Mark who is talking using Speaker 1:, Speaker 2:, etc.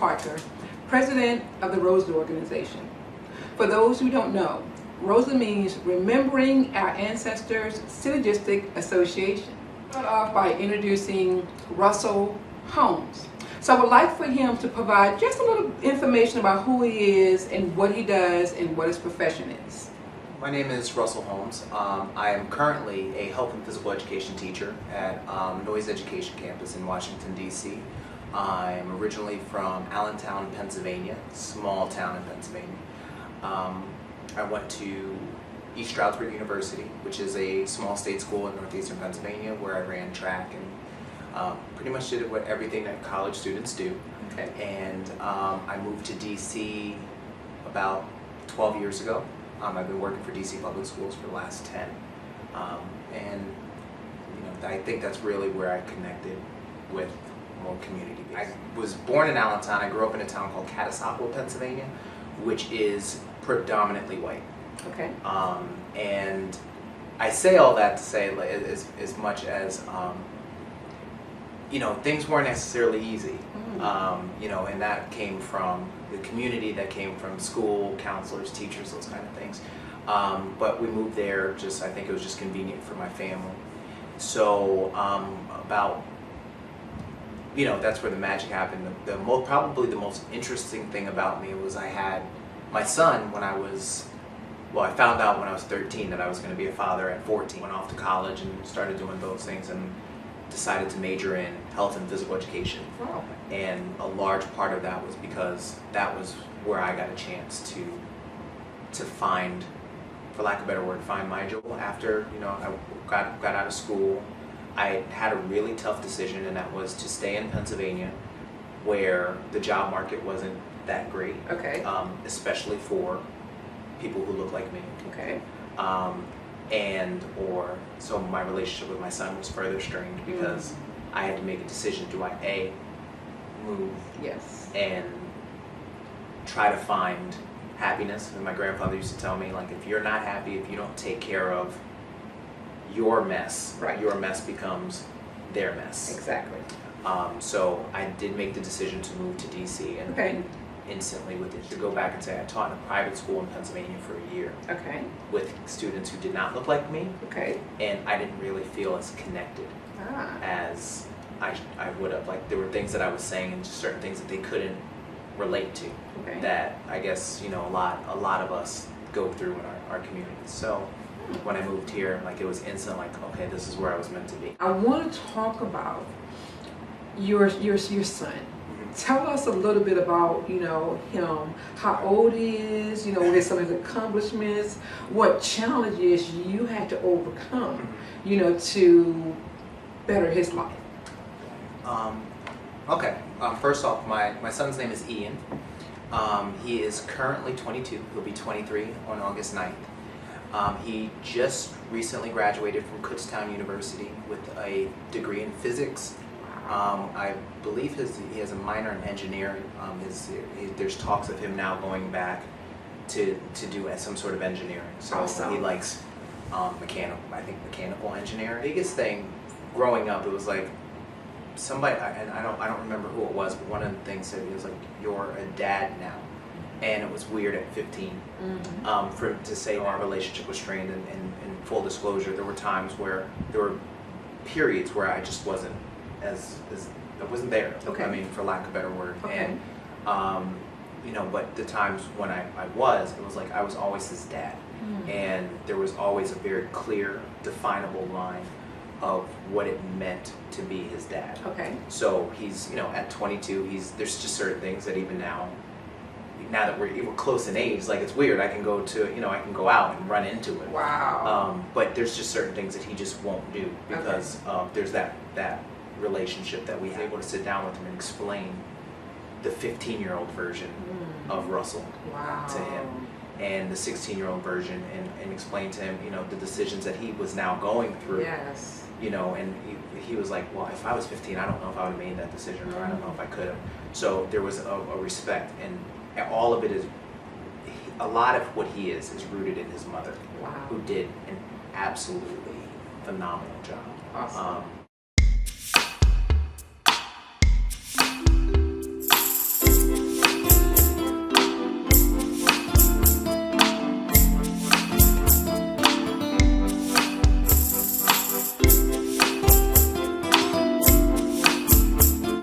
Speaker 1: Parker, President of the ROASA organization. For those who don't know, ROASA means Remembering Our Ancestors Synergistic Association. Start off by introducing Russell Holmes. So I would like for him to provide just a little information about who he is and what he does and what his profession is.
Speaker 2: My name is Russell Holmes. I am currently a health and physical education teacher at Noyes Education Campus in Washington, D.C. I'm originally from Allentown, Pennsylvania, small town in Pennsylvania. I went to East Stroudsburg University, which is a small state school in northeastern Pennsylvania, where I ran track and pretty much did everything that college students do.
Speaker 1: Okay.
Speaker 2: And I moved to D.C. about 12 years ago. I've been working for DC Public Schools for the last 10, and I think that's really where I connected with more community. I was born in Allentown. I grew up in a town called Catasauqua, Pennsylvania, which is predominantly white.
Speaker 1: Okay.
Speaker 2: And I say all that to say, as much as things weren't necessarily easy. And that came from the community, that came from school, counselors, teachers, those kind of things. But we moved there I think it was just convenient for my family. So that's where the magic happened. Probably the most interesting thing about me was I had my son when I found out when I was 13 that I was going to be a father at 14. Went off to college and started doing those things and decided to major in health and physical education.
Speaker 1: Wow.
Speaker 2: And a large part of that was because that was where I got a chance to find, for lack of a better word, find my joy. After I got out of school, I had a really tough decision, and that was to stay in Pennsylvania, where the job market wasn't that great.
Speaker 1: Okay.
Speaker 2: Especially for people who look like me.
Speaker 1: Okay.
Speaker 2: So my relationship with my son was further strained because I had to make a decision. Do I move
Speaker 1: Yes.
Speaker 2: and try to find happiness? And my grandfather used to tell me, like, if you're not happy, if you don't take care of your mess,
Speaker 1: right,
Speaker 2: your mess becomes their mess.
Speaker 1: Exactly.
Speaker 2: So I did make the decision to move to DC, and
Speaker 1: Okay.
Speaker 2: instantly with it to go back and say I taught in a private school in Pennsylvania for a year.
Speaker 1: Okay.
Speaker 2: With students who did not look like me.
Speaker 1: Okay.
Speaker 2: And I didn't really feel as connected as I would have. Like, there were things that I was saying and just certain things that they couldn't relate to.
Speaker 1: Okay.
Speaker 2: That I guess a lot of us go through in our communities. So when I moved here, like, it was instant, like, okay, this is where I was meant to be.
Speaker 1: I want to talk about your son. Tell us a little bit about, him, how old he is, what are some of his accomplishments, what challenges you had to overcome, to better his life.
Speaker 2: Okay. First off, my son's name is Ian. He is currently 22. He'll be 23 on August 9th. He just recently graduated from Kutztown University with a degree in physics. I believe he has a minor in engineering. There's talks of him now going back to do some sort of engineering. So
Speaker 1: awesome.
Speaker 2: He likes mechanical engineering. Biggest thing growing up, it was like somebody, and I don't remember who it was, but one of the things said, he was like, "You're a dad now," and it was weird at 15 to say our relationship was strained. And in full disclosure, there were times where there were periods where I just wasn't I wasn't there.
Speaker 1: Okay.
Speaker 2: I mean, for lack of a better word.
Speaker 1: Okay.
Speaker 2: And but the times when it was like I was always his dad, and there was always a very clear, definable line of what it meant to be his dad.
Speaker 1: Okay.
Speaker 2: So he's at 22, there's just certain things that even now that we're close in age, like, it's weird. I can go out and run into it.
Speaker 1: Wow.
Speaker 2: But there's just certain things that he just won't do because there's that relationship that we have. Able to sit down with him and explain the 15-year-old version of Russell to him, and the 16-year-old version, and explain to him, the decisions that he was now going through.
Speaker 1: Yes.
Speaker 2: And he was like, well, if I was 15, I don't know if I would have made that decision, or I don't know if I could have. So there was a respect, and all of it is, a lot of what he is rooted in his mother,
Speaker 1: Wow.
Speaker 2: who did an absolutely phenomenal job.
Speaker 1: Awesome.